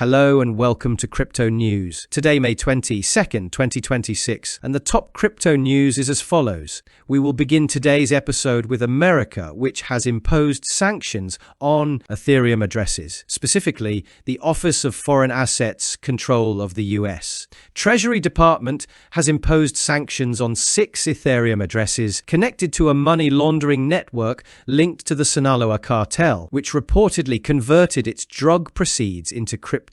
Hello and welcome to Crypto News. Today, May 22nd, 2026, and the top crypto news is as follows. We will begin today's episode with America, which has imposed sanctions on Ethereum addresses, specifically the Office of Foreign Assets Control of the US. Treasury Department has imposed sanctions on 6 Ethereum addresses connected to a money laundering network linked to the Sinaloa Cartel, which reportedly converted its drug proceeds into crypto.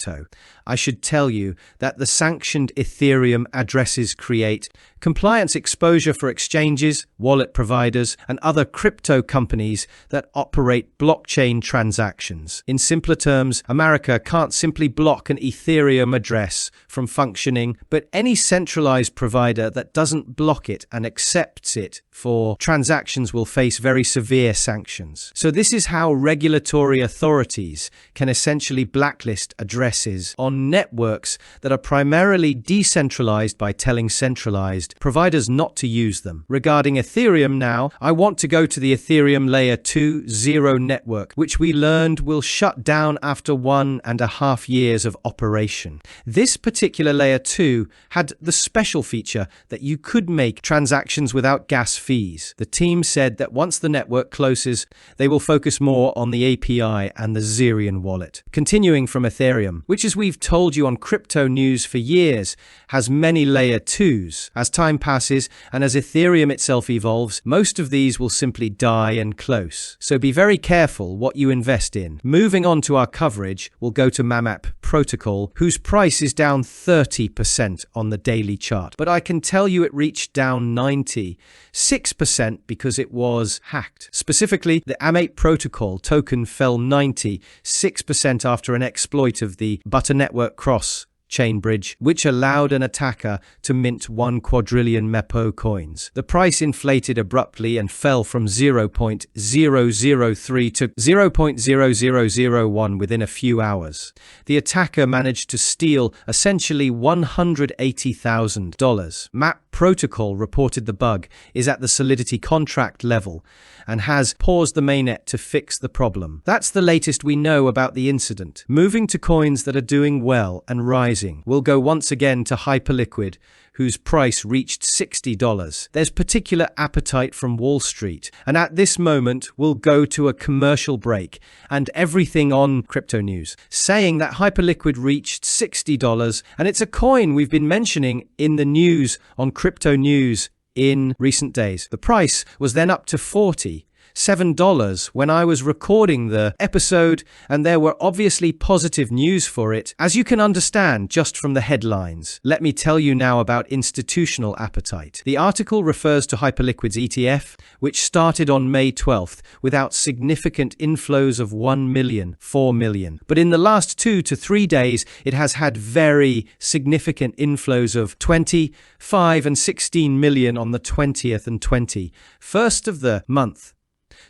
I should tell you that the sanctioned Ethereum addresses create compliance exposure for exchanges, wallet providers, and other crypto companies that operate blockchain transactions. In simpler terms, America can't simply block an Ethereum address from functioning, but any centralized provider that doesn't block it and accepts it for transactions will face very severe sanctions. So this is how regulatory authorities can essentially blacklist addresses on networks that are primarily decentralized by telling centralized providers not to use them. Regarding Ethereum now, I want to go to the Ethereum Layer 2.0 network, which we learned will shut down after 1.5 years of operation. This particular Layer 2 had the special feature that you could make transactions without gas fees. The team said that once the network closes, they will focus more on the API and the Ethereum wallet. Continuing from Ethereum, which as we've told you on Crypto News for years, has many Layer 2s. As time passes and as Ethereum itself evolves, most of these will simply die and close. So be very careful what you invest in. Moving on to our coverage, we'll go to MAMAP protocol, whose price is down 30% on the daily chart. But I can tell you it reached down 96% because it was hacked. Specifically, the MAMAP protocol token fell 96% after an exploit of the Butter Network cross-chain bridge, which allowed an attacker to mint 1 quadrillion MEPO coins. The price inflated abruptly and fell from 0.003 to 0.0001 within a few hours. The attacker managed to steal essentially $180,000. MAP Protocol reported the bug is at the Solidity contract level and has paused the mainnet to fix the problem. That's the latest we know about the incident. Moving to coins that are doing well and rising, we'll go once again to Hyperliquid, whose price reached $60. There's particular appetite from Wall Street, and at this moment we'll go to a commercial break and everything on Crypto News, saying that Hyperliquid reached $60, and it's a coin we've been mentioning in the news on Crypto News in recent days. The price was then up to $47 when I was recording the episode, and there were obviously positive news for it, as you can understand just from the headlines. Let me tell you now about institutional appetite. The article refers to Hyperliquid's ETF, which started on May 12th without significant inflows of 1 million, 4 million. But in the last 2 to 3 days, it has had very significant inflows of 25 and 16 million on the 20th and 21st of the month.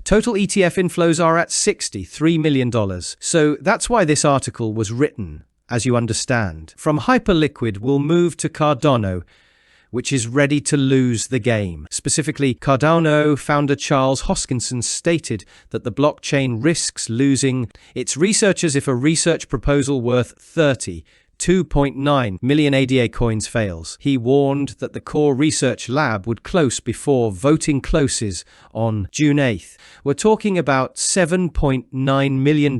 Total ETF inflows are at $63 million. So that's why this article was written, as you understand. From Hyperliquid, we'll move to Cardano, which is ready to lose the game. Specifically, Cardano founder Charles Hoskinson stated that the blockchain risks losing its researchers if a research proposal worth 2.9 million ADA coins fails. He warned that the core research lab would close before voting closes on June 8th. We're talking about $7.9 million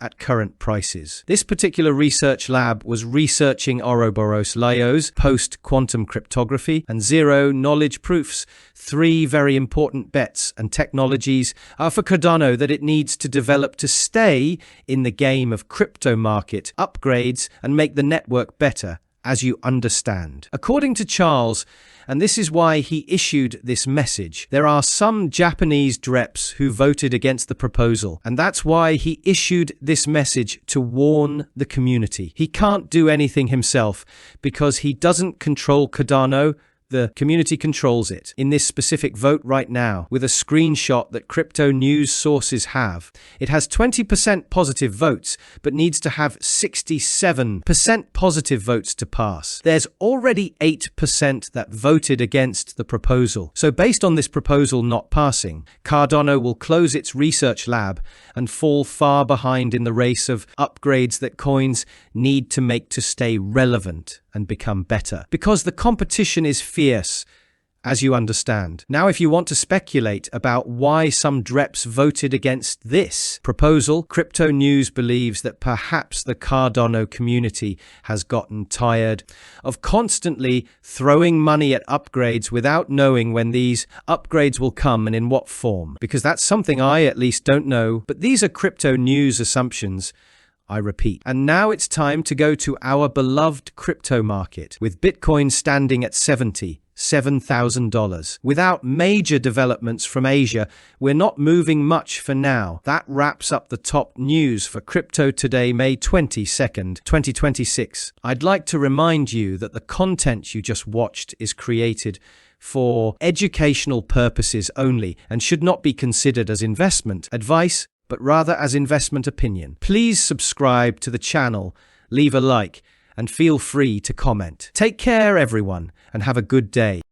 at current prices. This particular research lab was researching Ouroboros Lyos, post-quantum cryptography, and zero-knowledge proofs, 3 very important bets and technologies for Cardano that it needs to develop to stay in the game of crypto market upgrades and make the network better, as you understand. According to Charles, and this is why he issued this message, there are some Japanese dreps who voted against the proposal, and that's why he issued this message to warn the community. He can't do anything himself because he doesn't control Cardano, The community controls it. In this specific vote right now, with a screenshot that crypto news sources have, it has 20% positive votes, but needs to have 67% positive votes to pass. There's already 8% that voted against the proposal. So based on this proposal not passing, Cardano will close its research lab and fall far behind in the race of upgrades that coins need to make to stay relevant and become better. Because the competition is fierce, as you understand. Now, if you want to speculate about why some dreps voted against this proposal, CryptoNews believes that perhaps the Cardano community has gotten tired of constantly throwing money at upgrades without knowing when these upgrades will come and in what form. Because that's something I at least don't know, but these are CryptoNews assumptions, I repeat. And now it's time to go to our beloved crypto market, with Bitcoin standing at $77,000. Without major developments from Asia, we're not moving much for now. That wraps up the top news for crypto today, May 22nd, 2026. I'd like to remind you that the content you just watched is created for educational purposes only and should not be considered as investment advice, but rather as investment opinion. Please subscribe to the channel, leave a like, and feel free to comment. Take care, everyone, and have a good day.